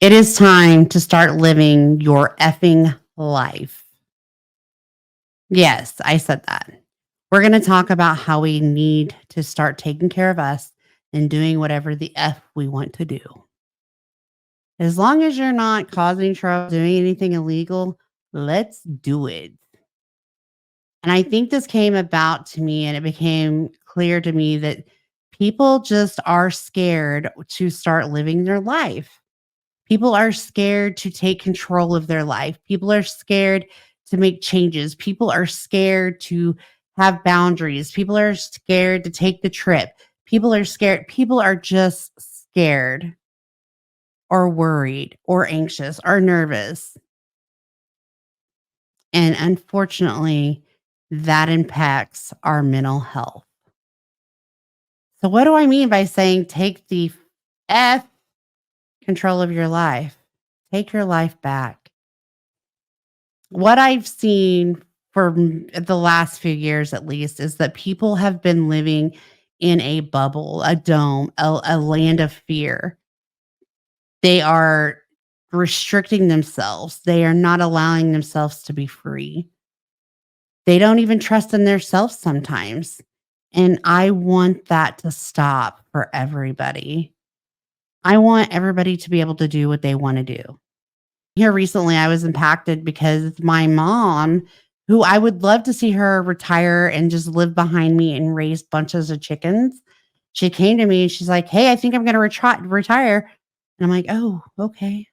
It is time to start living your effing life. Yes, I said that. We're going to talk about how we need to start taking care of us and doing whatever the F we want to do. As long as you're not causing trouble, doing anything illegal, let's do it. And I think this came about to me and it became clear to me that people just are scared to start living their life. People are scared to take control of their life. People are scared to make changes. People are scared to have boundaries. People are scared to take the trip. People are scared. People are just scared or worried or anxious or nervous. And unfortunately, that impacts our mental health. So, what do I mean by saying take the F control of your life? Take your life back. What I've seen for the last few years, at least, is that people have been living in a bubble, a dome, a land of fear. They are restricting themselves. They are not allowing themselves to be free. They don't even trust in themselves sometimes. And I want that to stop for everybody. I want everybody to be able to do what they want to do. Here recently, I was impacted because my mom, who I would love to see her retire and just live behind me and raise bunches of chickens. She came to me and she's like, "Hey, I think I'm going to retire." And I'm like, "Oh, okay."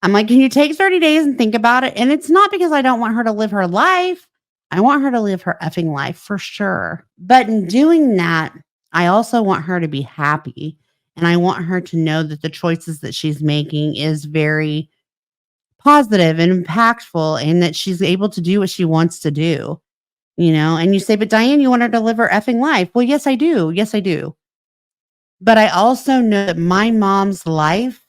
I'm like, "Can you take 30 days and think about it?" And it's not because I don't want her to live her life. I want her to live her effing life for sure. But in doing that, I also want her to be happy. And I want her to know that the choices that she's making is very positive and impactful and that she's able to do what she wants to do, And you say, "But Diane, you want her to live her effing life." Well, yes, I do. Yes, I do. But I also know that my mom's life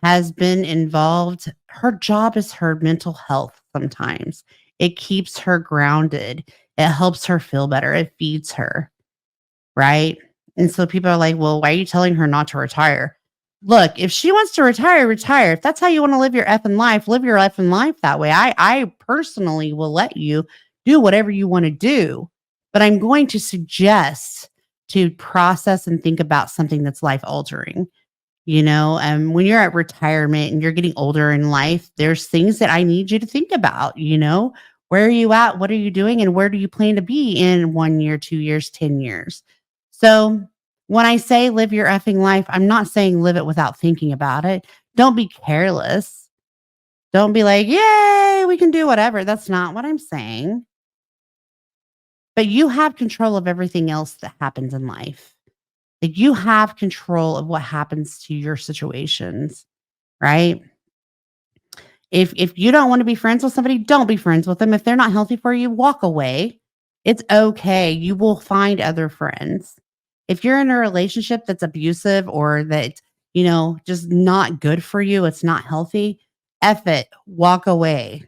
has been involved. Her job is her mental health sometimes. It keeps her grounded. It helps her feel better. It feeds her, right? And so people are like, "Well, why are you telling her not to retire?" Look, if she wants to retire, retire. If that's how you want to live your effing life, live your effing life that way. I personally will let you do whatever you want to do, but I'm going to suggest to process and think about something that's life altering. When you're at retirement and you're getting older in life, there's things that I need you to think about. Where are you at? What are you doing? And where do you plan to be in 1 year, 2 years, 10 years? So when I say live your effing life, I'm not saying live it without thinking about it. Don't be careless. Don't be like, "Yay, we can do whatever." That's not what I'm saying. But you have control of everything else that happens in life. Like you have control of what happens to your situations, right? If you don't want to be friends with somebody, don't be friends with them. If they're not healthy for you, walk away. It's okay. You will find other friends. If you're in a relationship that's abusive or that, just not good for you, it's not healthy, F it, walk away.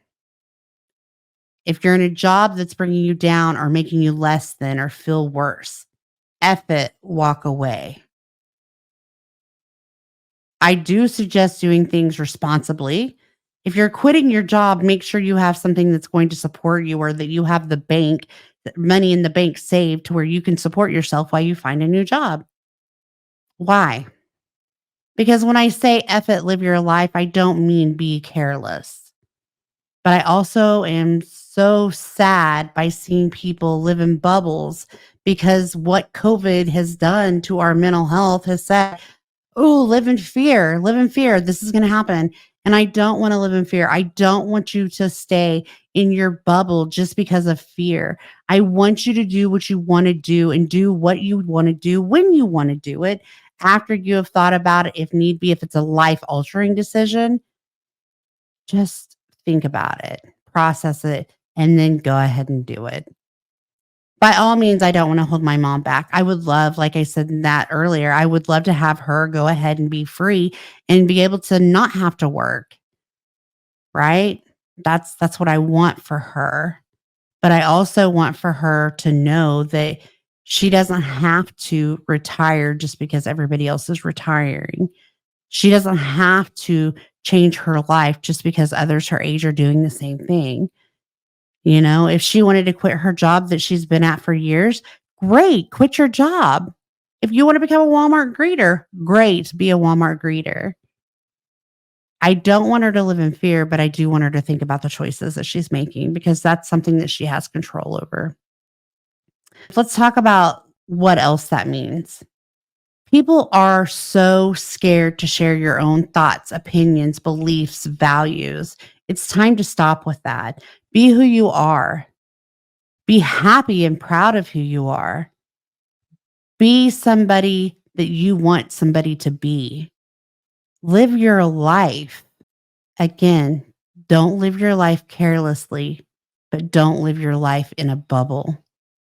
If you're in a job that's bringing you down or making you less than or feel worse, F it, walk away. I do suggest doing things responsibly. If you're quitting your job, make sure you have something that's going to support you or that you have money in the bank saved to where you can support yourself while you find a new job. Why? Because when I say F it, live your life, I don't mean be careless. But I also am so sad by seeing people live in bubbles because what COVID has done to our mental health has said, "Oh, live in fear. Live in fear. This is going to happen." And I don't want to live in fear. I don't want you to stay in your bubble just because of fear. I want you to do what you want to do and do what you want to do when you want to do it after you have thought about it, if need be, if it's a life altering decision. Just think about it, process it, and then go ahead and do it. By all means, I don't wanna hold my mom back. I would love, like I said in that earlier, I would love to have her go ahead and be free and be able to not have to work, right? That's what I want for her. But I also want for her to know that she doesn't have to retire just because everybody else is retiring. She doesn't have to change her life just because others her age are doing the same thing. You know, if she wanted to quit her job that she's been at for years, great, quit your job. If you want to become a Walmart greeter, great, be a Walmart greeter. I don't want her to live in fear, but I do want her to think about the choices that she's making because that's something that she has control over. Let's talk about what else that means. People are so scared to share your own thoughts, opinions, beliefs, values. It's time to stop with that. Be who you are. Be happy and proud of who you are. Be somebody that you want somebody to be. Live your life. Again, don't live your life carelessly, but don't live your life in a bubble,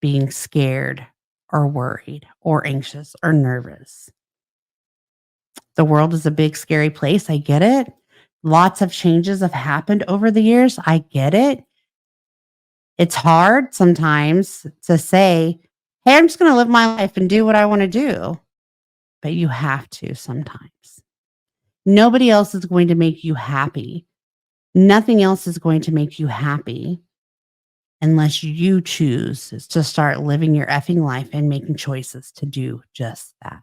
being scared or worried or anxious or nervous. The world is a big, scary place. I get it. Lots of changes have happened over the years. I get it. It's hard sometimes to say, hey, I'm just going to live my life and do what I want to do. But you have to sometimes. Nobody else is going to make you happy. Nothing else is going to make you happy unless you choose to start living your effing life and making choices to do just that.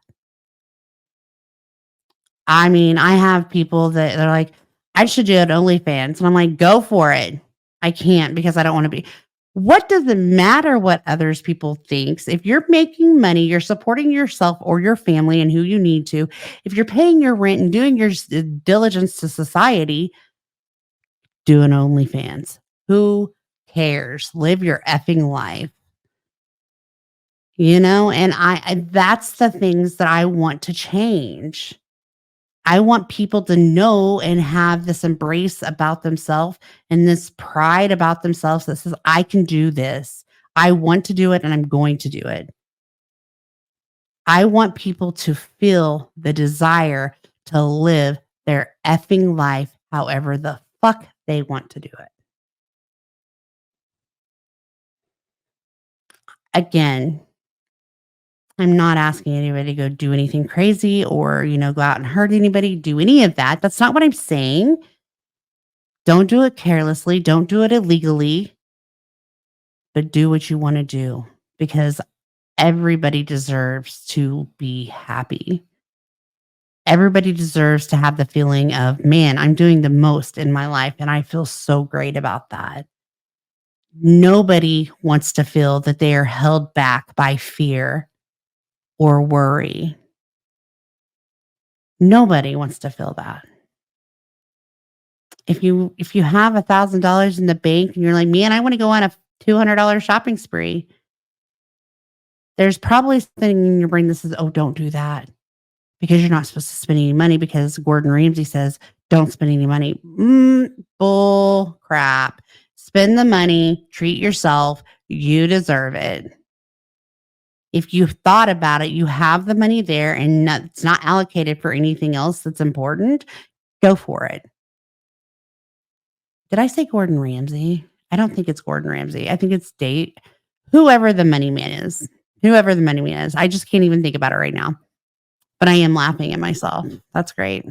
I mean, I have people that they're like, I should do an OnlyFans. And I'm like, go for it. I can't because I don't want to be. What does it matter what others people thinks? If you're making money, you're supporting yourself or your family and who you need to. If you're paying your rent and doing your diligence to society, do an OnlyFans. Who cares? Live your effing life. You know, and that's the things that I want to change. I want people to know and have this embrace about themselves and this pride about themselves that says, I can do this. I want to do it and I'm going to do it. I want people to feel the desire to live their effing life however the fuck they want to do it. Again, I'm not asking anybody to go do anything crazy or, go out and hurt anybody, do any of that. That's not what I'm saying. Don't do it carelessly. Don't do it illegally, but do what you want to do because everybody deserves to be happy. Everybody deserves to have the feeling of, man, I'm doing the most in my life and I feel so great about that. Nobody wants to feel that they are held back by fear or worry. Nobody wants to feel that. If you have $1,000 in the bank and you're like, man, I want to go on a $200 shopping spree, there's probably something in your brain that says, oh, don't do that because you're not supposed to spend any money because Gordon Ramsay says, don't spend any money. Bull crap. Spend the money, treat yourself. You deserve it. If you've thought about it, you have the money there and it's not allocated for anything else that's important, go for it. Did I say Gordon Ramsay? I don't think it's Gordon Ramsay. I think it's whoever the money man is. Whoever the money man is. I just can't even think about it right now. But I am laughing at myself. That's great.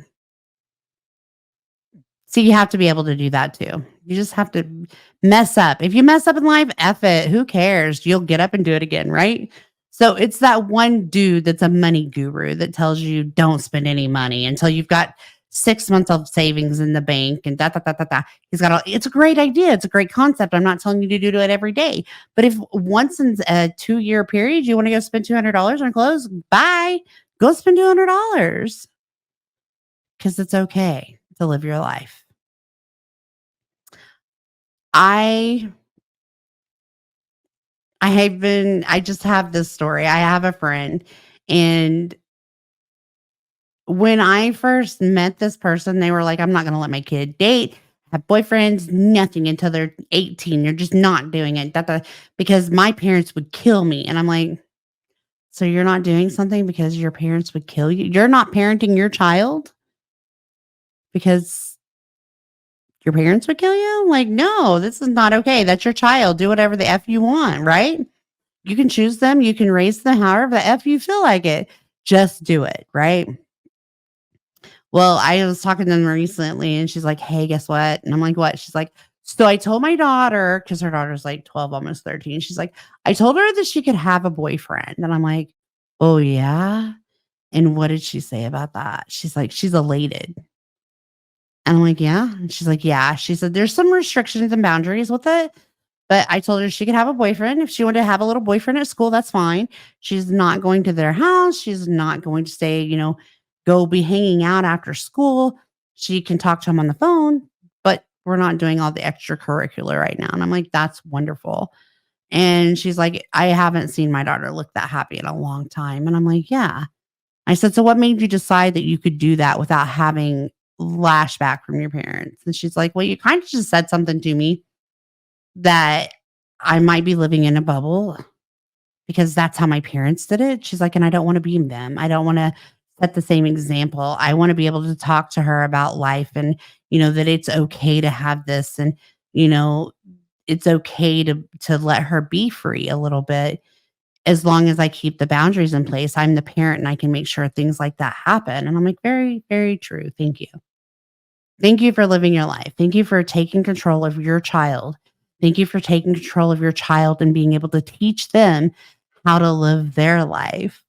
See, you have to be able to do that too. You just have to mess up. If you mess up in life, F it. Who cares? You'll get up and do it again, right? So it's that one dude that's a money guru that tells you don't spend any money until you've got 6 months of savings in the bank and da da da da da. It's a great idea. It's a great concept. I'm not telling you to do it every day. But if once in a 2-year period you want to go spend $200 on clothes, bye. Go spend $200 because it's okay to live your life. I I just have this story. I have a friend, and when I first met this person, they were like, I'm not gonna let my kid date, have boyfriends, nothing until they're 18. You're just not doing it. Because my parents would kill me. And I'm like, so you're not doing something because your parents would kill you? You're not parenting your child because your parents would kill you? Like, no, this is not okay. That's your child. Do whatever the F you want, right? You can choose them. You can raise them however the F you feel like it. Just do it, right? Well, I was talking to them recently and she's like, "Hey, guess what?" And I'm like, "What?" She's like, "So I told my daughter, because her daughter's like 12, almost 13. She's like, I told her that she could have a boyfriend." And I'm like, "Oh, yeah? And what did she say about that?" She's like, "She's elated." And I'm like, "Yeah?" And she's like, "Yeah." She said, "There's some restrictions and boundaries with it, but I told her she could have a boyfriend. If she wanted to have a little boyfriend at school, that's fine. She's not going to their house. She's not going to stay, go be hanging out after school. She can talk to him on the phone, but we're not doing all the extracurricular right now." And I'm like, "That's wonderful." And she's like, "I haven't seen my daughter look that happy in a long time." And I'm like, "Yeah." I said, "So what made you decide that you could do that without having lashback from your parents?" And she's like, "Well, you kind of just said something to me that I might be living in a bubble because that's how my parents did it." She's like, "And I don't want to be them. I don't want to set the same example. I want to be able to talk to her about life and, that it's okay to have this and, you know, it's okay to let her be free a little bit as long as I keep the boundaries in place. I'm the parent and I can make sure things like that happen." And I'm like, "Very, very true. Thank you. Thank you for living your life. Thank you for taking control of your child. Thank you for taking control of your child and being able to teach them how to live their life."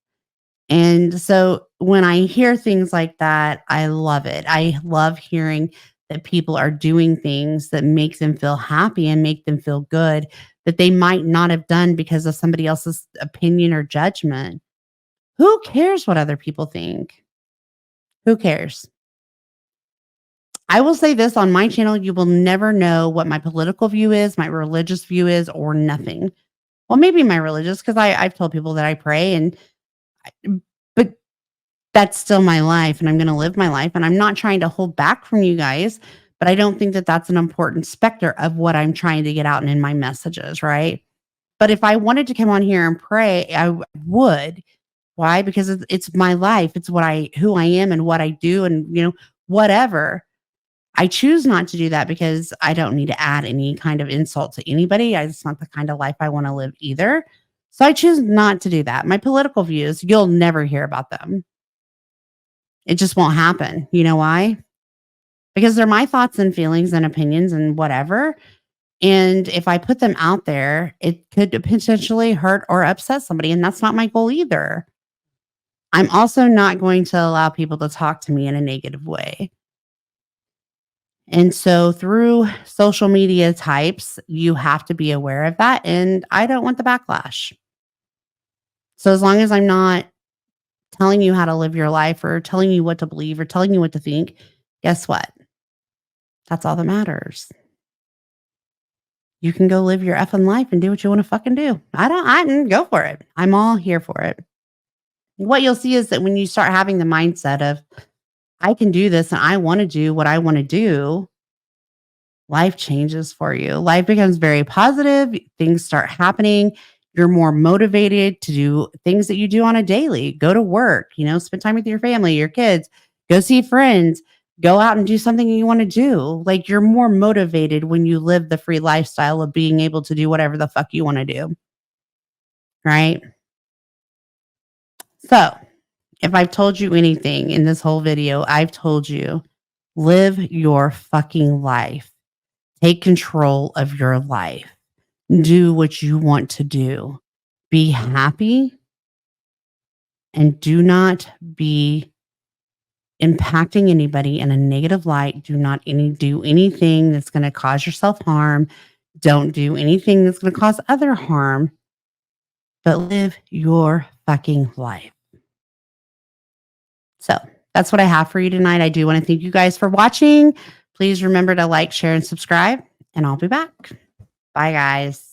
And so when I hear things like that, I love it. I love hearing that people are doing things that make them feel happy and make them feel good that they might not have done because of somebody else's opinion or judgment. Who cares what other people think? Who cares? I will say this on my channel, you will never know what my political view is, my religious view is, or nothing. Well, maybe my religious, because I've told people that I pray and but that's still my life and I'm going to live my life. And I'm not trying to hold back from you guys, but I don't think that that's an important specter of what I'm trying to get out in my messages. Right. But if I wanted to come on here and pray, would. Why? Because it's my life. It's who I am and what I do and, whatever. I choose not to do that because I don't need to add any kind of insult to anybody. It's not the kind of life I want to live either. So I choose not to do that. My political views, you'll never hear about them. It just won't happen. You know why? Because they're my thoughts and feelings and opinions and whatever. And if I put them out there, it could potentially hurt or upset somebody. And that's not my goal either. I'm also not going to allow people to talk to me in a negative way. And so through social media types, you have to be aware of that. And I don't want the backlash. So as long as I'm not telling you how to live your life or telling you what to believe or telling you what to think, guess what? That's all that matters. You can go live your effing life and do what you want to fucking do. I can go for it. I'm all here for it. What you'll see is that when you start having the mindset of, I can do this and I want to do what I want to do, life changes for you. Life becomes very positive. Things start happening. You're more motivated to do things that you do on a daily. Go to work, spend time with your family, your kids, go see friends, go out and do something you want to do. Like you're more motivated when you live the free lifestyle of being able to do whatever the fuck you want to do. Right. So if I've told you anything in this whole video, I've told you live your fucking life. Take control of your life. Do what you want to do. Be happy and do not be impacting anybody in a negative light. Do not do anything that's going to cause yourself harm. Don't do anything that's going to cause other harm, but live your fucking life. So that's what I have for you tonight. I do want to thank you guys for watching. Please remember to like, share, and subscribe, and I'll be back. Bye, guys.